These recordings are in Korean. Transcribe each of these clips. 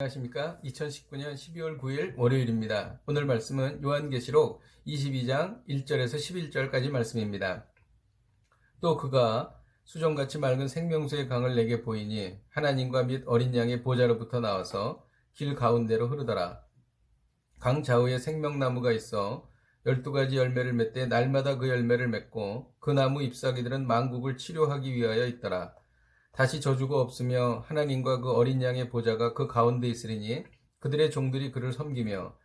안녕하십니까? 2019년 12월 9일 월요일입니다. 오늘 말씀은 요한계시록 22장 1절에서 11절까지 말씀입니다. 또 그가 수정같이 맑은 생명수의 강을 내게 보이니 하나님과 및 어린 양의 보좌로부터 나와서 길 가운데로 흐르더라. 강 좌우에 생명나무가 있어 12가지 열매를 맺되 날마다 그 열매를 맺고 그 나무 잎사귀들은 만국을 치료하기 위하여 있더라. 다시 저주가 없으며 하나님과 그 어린 양의 보좌가 그 가운데 있으리니 그들의 종들이 그를 섬기며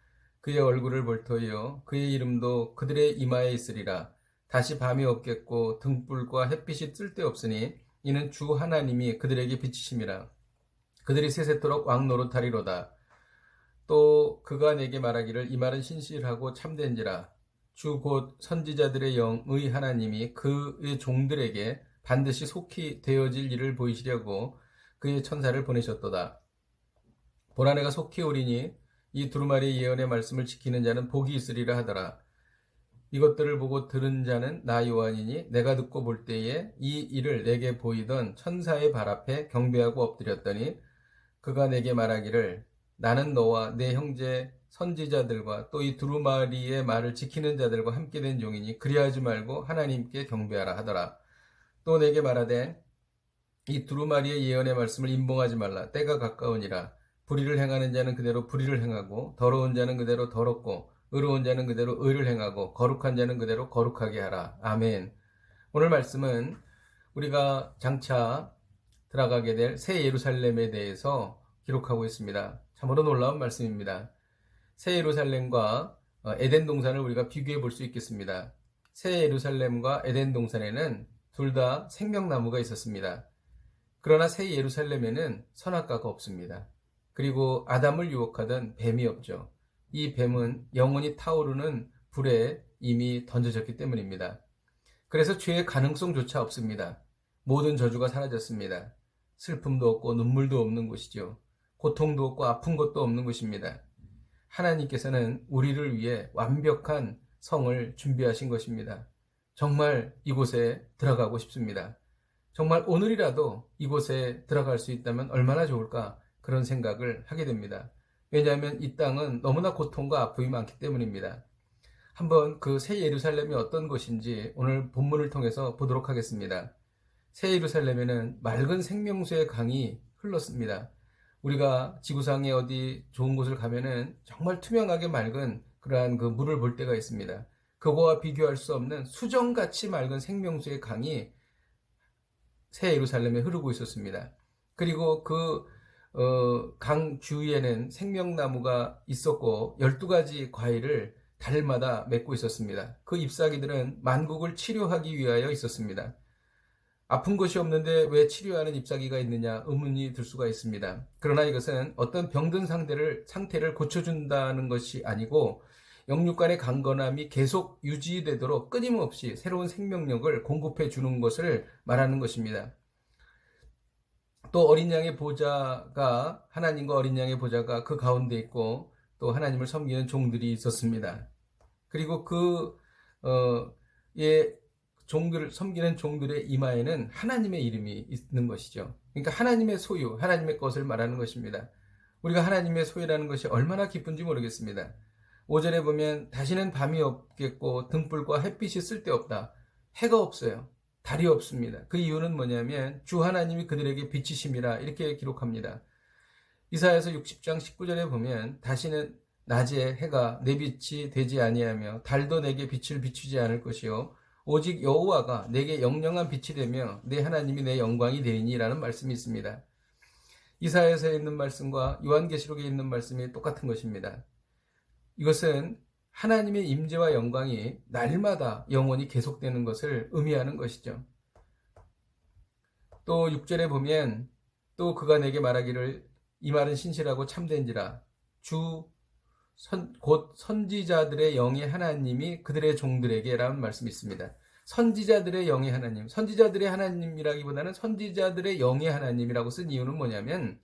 그의 얼굴을 볼 터이요 그의 이름도 그들의 이마에 있으리라. 다시 밤이 없겠고 등불과 햇빛이 쓸데없으니 이는 주 하나님이 그들에게 비치심이라. 그들이 세세토록 왕노릇하리로다. 또 그가 내게 말하기를 이 말은 신실하고 참된지라. 주 곧 선지자들의 영의 하나님이 그의 종들에게 반드시 속히 되어질 일을 보이시려고 그의 천사를 보내셨도다. 보라 내가 속히 오리니 이 두루마리의 예언의 말씀을 지키는 자는 복이 있으리라 하더라. 이것들을 보고 들은 자는 나 요한이니 내가 듣고 볼 때에 이 일을 내게 보이던 천사의 발 앞에 경배하고 엎드렸더니 그가 내게 말하기를 나는 너와 내 형제 선지자들과 또 이 두루마리의 말을 지키는 자들과 함께 된 종이니 그리하지 말고 하나님께 경배하라 하더라. 또 내게 말하되 이 두루마리의 예언의 말씀을 임봉하지 말라. 때가 가까우니라. 불의를 행하는 자는 그대로 불의를 행하고 더러운 자는 그대로 더럽고 의로운 자는 그대로 의를 행하고 거룩한 자는 그대로 거룩하게 하라. 아멘. 오늘 말씀은 우리가 장차 들어가게 될 새 예루살렘에 대해서 기록하고 있습니다. 참으로 놀라운 말씀입니다. 새 예루살렘과 에덴 동산을 우리가 비교해 볼 수 있겠습니다. 새 예루살렘과 에덴 동산에는 둘 다 생명나무가 있었습니다. 그러나 새 예루살렘에는 선악과가 없습니다. 그리고 아담을 유혹하던 뱀이 없죠. 이 뱀은 영원히 타오르는 불에 이미 던져졌기 때문입니다. 그래서 죄의 가능성조차 없습니다. 모든 저주가 사라졌습니다. 슬픔도 없고 눈물도 없는 곳이죠. 고통도 없고 아픈 것도 없는 곳입니다. 하나님께서는 우리를 위해 완벽한 성을 준비하신 것입니다. 정말 이곳에 들어가고 싶습니다. 정말 오늘이라도 이곳에 들어갈 수 있다면 얼마나 좋을까 그런 생각을 하게 됩니다. 왜냐하면 이 땅은 너무나 고통과 아픔이 많기 때문입니다. 한번 그 새 예루살렘이 어떤 곳인지 오늘 본문을 통해서 보도록 하겠습니다. 새 예루살렘에는 맑은 생명수의 강이 흘렀습니다. 우리가 지구상에 어디 좋은 곳을 가면은 정말 투명하게 맑은 그러한 그 물을 볼 때가 있습니다. 그거와 비교할 수 없는 수정같이 맑은 생명수의 강이 새 예루살렘에 흐르고 있었습니다. 그리고 그 강 주위에는 생명나무가 있었고 12가지 과일을 달마다 맺고 있었습니다. 그 잎사귀들은 만국을 치료하기 위하여 있었습니다. 아픈 것이 없는데 왜 치료하는 잎사귀가 있느냐 의문이 들 수가 있습니다. 그러나 이것은 어떤 병든 상태를 고쳐준다는 것이 아니고 영육간의 강건함이 계속 유지되도록 끊임없이 새로운 생명력을 공급해 주는 것을 말하는 것입니다. 또 어린 양의 보좌가 하나님과 어린 양의 보좌가 그 가운데 있고 또 하나님을 섬기는 종들이 있었습니다. 그리고 종들을 섬기는 종들의 이마에는 하나님의 이름이 있는 것이죠. 그러니까 하나님의 소유, 하나님의 것을 말하는 것입니다. 우리가 하나님의 소유라는 것이 얼마나 기쁜지 모르겠습니다. 5절에 보면 다시는 밤이 없겠고 등불과 햇빛이 쓸데없다. 해가 없어요. 달이 없습니다. 그 이유는 뭐냐면 주 하나님이 그들에게 비치심이라 이렇게 기록합니다. 이사야서 60장 19절에 보면 다시는 낮에 해가 내 빛이 되지 아니하며 달도 내게 빛을 비추지 않을 것이요 오직 여호와가 내게 영영한 빛이 되며 내 하나님이 내 영광이 되니라는 말씀이 있습니다. 이사야서에 있는 말씀과 요한계시록에 있는 말씀이 똑같은 것입니다. 이것은 하나님의 임재와 영광이 날마다 영원히 계속되는 것을 의미하는 것이죠. 또 6절에 보면 또 그가 내게 말하기를 이 말은 신실하고 참된지라 곧 선지자들의 영의 하나님이 그들의 종들에게 라는 말씀이 있습니다. 선지자들의 영의 하나님, 선지자들의 하나님이라기보다는 선지자들의 영의 하나님이라고 쓴 이유는 뭐냐면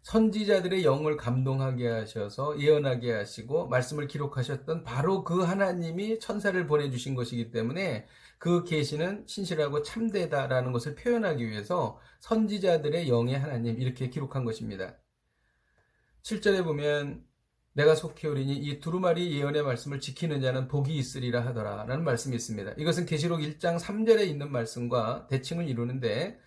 선지자들의 영을 감동하게 하셔서 예언하게 하시고 말씀을 기록하셨던 바로 그 하나님이 천사를 보내주신 것이기 때문에 그 계시는 신실하고 참되다라는 것을 표현하기 위해서 선지자들의 영의 하나님 이렇게 기록한 것입니다. 7절에 보면 내가 속히 오리니 이 두루마리 예언의 말씀을 지키는 자는 복이 있으리라 하더라 라는 말씀이 있습니다. 이것은 계시록 1장 3절에 있는 말씀과 대칭을 이루는데,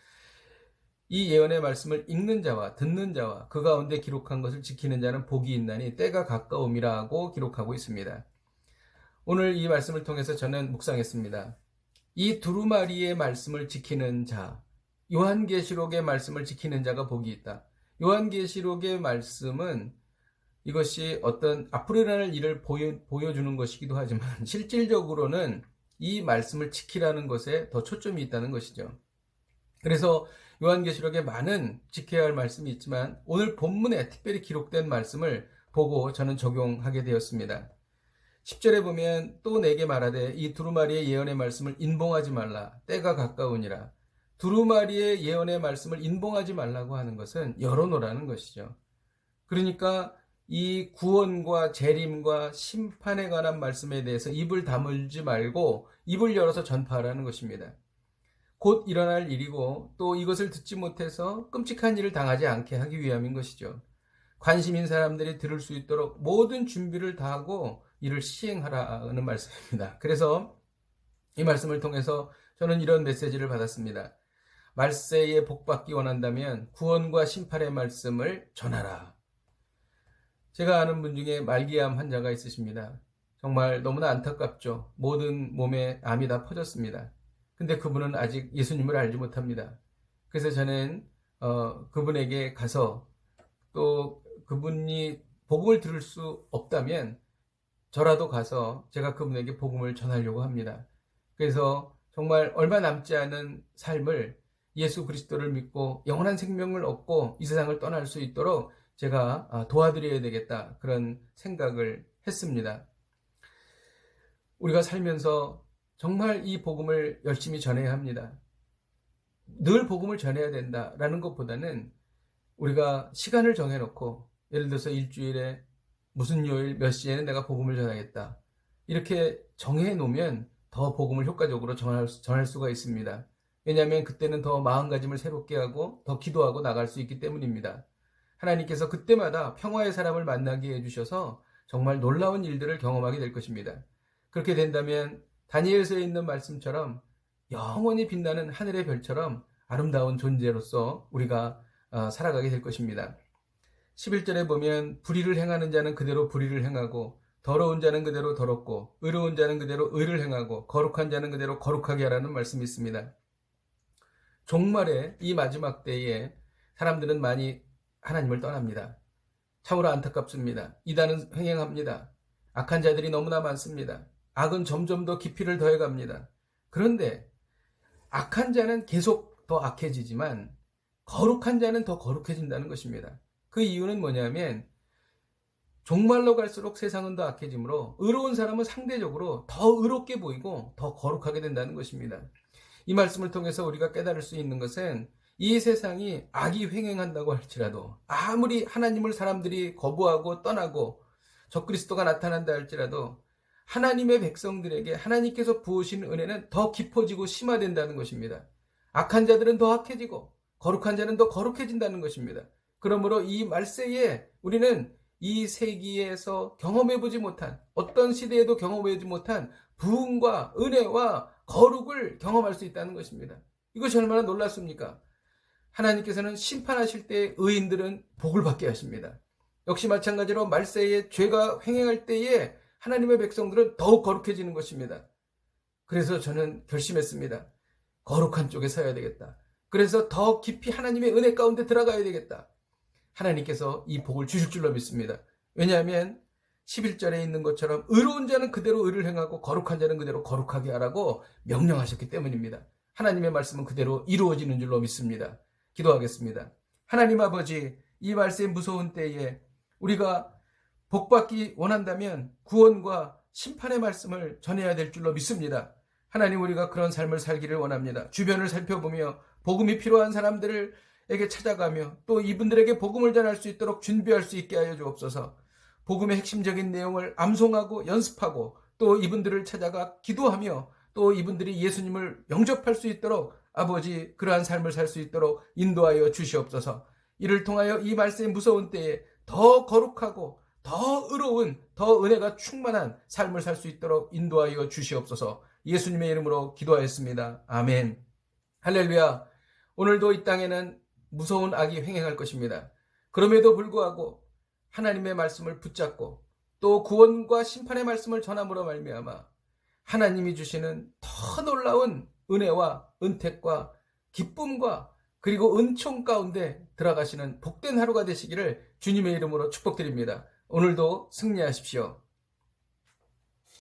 이 예언의 말씀을 읽는 자와 듣는 자와 그 가운데 기록한 것을 지키는 자는 복이 있나니 때가 가까움이라고 기록하고 있습니다. 오늘 이 말씀을 통해서 저는 묵상했습니다. 이 두루마리의 말씀을 지키는 자, 요한계시록의 말씀을 지키는 자가 복이 있다. 요한계시록의 말씀은 이것이 어떤 앞으로 일어날 일을 보여주는 것이기도 하지만 실질적으로는 이 말씀을 지키라는 것에 더 초점이 있다는 것이죠. 그래서 요한계시록에 많은 지켜야 할 말씀이 있지만 오늘 본문에 특별히 기록된 말씀을 보고 저는 적용하게 되었습니다. 10절에 보면 또 내게 말하되 이 두루마리의 예언의 말씀을 인봉하지 말라. 때가 가까우니라. 두루마리의 예언의 말씀을 인봉하지 말라고 하는 것은 열어놓으라는 것이죠. 그러니까 이 구원과 재림과 심판에 관한 말씀에 대해서 입을 다물지 말고 입을 열어서 전파하라는 것입니다. 곧 일어날 일이고 또 이것을 듣지 못해서 끔찍한 일을 당하지 않게 하기 위함인 것이죠. 관심 있는 사람들이 들을 수 있도록 모든 준비를 다하고 이를 시행하라는 말씀입니다. 그래서 이 말씀을 통해서 저는 이런 메시지를 받았습니다. 말세에 복받기 원한다면 구원과 심판의 말씀을 전하라. 제가 아는 분 중에 말기암 환자가 있으십니다. 정말 너무나 안타깝죠. 모든 몸에 암이 다 퍼졌습니다. 근데 그분은 아직 예수님을 알지 못합니다. 그래서 저는 그분에게 가서, 또 그분이 복음을 들을 수 없다면 저라도 가서 제가 그분에게 복음을 전하려고 합니다. 그래서 정말 얼마 남지 않은 삶을 예수 그리스도를 믿고 영원한 생명을 얻고 이 세상을 떠날 수 있도록 제가 도와드려야 되겠다, 그런 생각을 했습니다. 우리가 살면서 정말 이 복음을 열심히 전해야 합니다. 늘 복음을 전해야 된다라는 것보다는 우리가 시간을 정해놓고, 예를 들어서 일주일에 무슨 요일 몇 시에는 내가 복음을 전하겠다, 이렇게 정해놓으면 더 복음을 효과적으로 전할 수가 있습니다. 왜냐하면 그때는 더 마음가짐을 새롭게 하고 더 기도하고 나갈 수 있기 때문입니다. 하나님께서 그때마다 평화의 사람을 만나게 해주셔서 정말 놀라운 일들을 경험하게 될 것입니다. 그렇게 된다면 다니엘서에 있는 말씀처럼 영원히 빛나는 하늘의 별처럼 아름다운 존재로서 우리가 살아가게 될 것입니다. 11절에 보면 불의를 행하는 자는 그대로 불의를 행하고 더러운 자는 그대로 더럽고 의로운 자는 그대로 의를 행하고 거룩한 자는 그대로 거룩하게 하라는 말씀이 있습니다. 종말의 이 마지막 때에 사람들은 많이 하나님을 떠납니다. 참으로 안타깝습니다. 이단은 횡행합니다. 악한 자들이 너무나 많습니다. 악은 점점 더 깊이를 더해갑니다. 그런데 악한 자는 계속 더 악해지지만 거룩한 자는 더 거룩해진다는 것입니다. 그 이유는 뭐냐면 종말로 갈수록 세상은 더 악해지므로 의로운 사람은 상대적으로 더 의롭게 보이고 더 거룩하게 된다는 것입니다. 이 말씀을 통해서 우리가 깨달을 수 있는 것은 이 세상이 악이 횡행한다고 할지라도, 아무리 하나님을 사람들이 거부하고 떠나고 적그리스도가 나타난다 할지라도 하나님의 백성들에게 하나님께서 부으신 은혜는 더 깊어지고 심화된다는 것입니다. 악한 자들은 더 악해지고 거룩한 자는 더 거룩해진다는 것입니다. 그러므로 이 말세에 우리는 이 세기에서 경험해보지 못한, 어떤 시대에도 경험해보지 못한 부흥과 은혜와 거룩을 경험할 수 있다는 것입니다. 이것이 얼마나 놀랍습니까? 하나님께서는 심판하실 때 의인들은 복을 받게 하십니다. 역시 마찬가지로 말세에 죄가 횡행할 때에 하나님의 백성들은 더욱 거룩해지는 것입니다. 그래서 저는 결심했습니다. 거룩한 쪽에 서야 되겠다. 그래서 더 깊이 하나님의 은혜 가운데 들어가야 되겠다. 하나님께서 이 복을 주실 줄로 믿습니다. 왜냐하면 11절에 있는 것처럼 의로운 자는 그대로 의를 행하고 거룩한 자는 그대로 거룩하게 하라고 명령하셨기 때문입니다. 하나님의 말씀은 그대로 이루어지는 줄로 믿습니다. 기도하겠습니다. 하나님 아버지, 이 말씀 무서운 때에 우리가 복받기 원한다면 구원과 심판의 말씀을 전해야 될 줄로 믿습니다. 하나님, 우리가 그런 삶을 살기를 원합니다. 주변을 살펴보며 복음이 필요한 사람들에게 찾아가며 또 이분들에게 복음을 전할 수 있도록 준비할 수 있게 하여 주옵소서. 복음의 핵심적인 내용을 암송하고 연습하고 또 이분들을 찾아가 기도하며 또 이분들이 예수님을 영접할 수 있도록 아버지, 그러한 삶을 살 수 있도록 인도하여 주시옵소서. 이를 통하여 이 말씀의 무서운 때에 더 거룩하고 더 의로운, 더 은혜가 충만한 삶을 살 수 있도록 인도하여 주시옵소서. 예수님의 이름으로 기도하였습니다. 아멘. 할렐루야. 오늘도 이 땅에는 무서운 악이 횡행할 것입니다. 그럼에도 불구하고 하나님의 말씀을 붙잡고 또 구원과 심판의 말씀을 전함으로 말미암아 하나님이 주시는 더 놀라운 은혜와 은택과 기쁨과 그리고 은총 가운데 들어가시는 복된 하루가 되시기를 주님의 이름으로 축복드립니다. 오늘도 승리하십시오.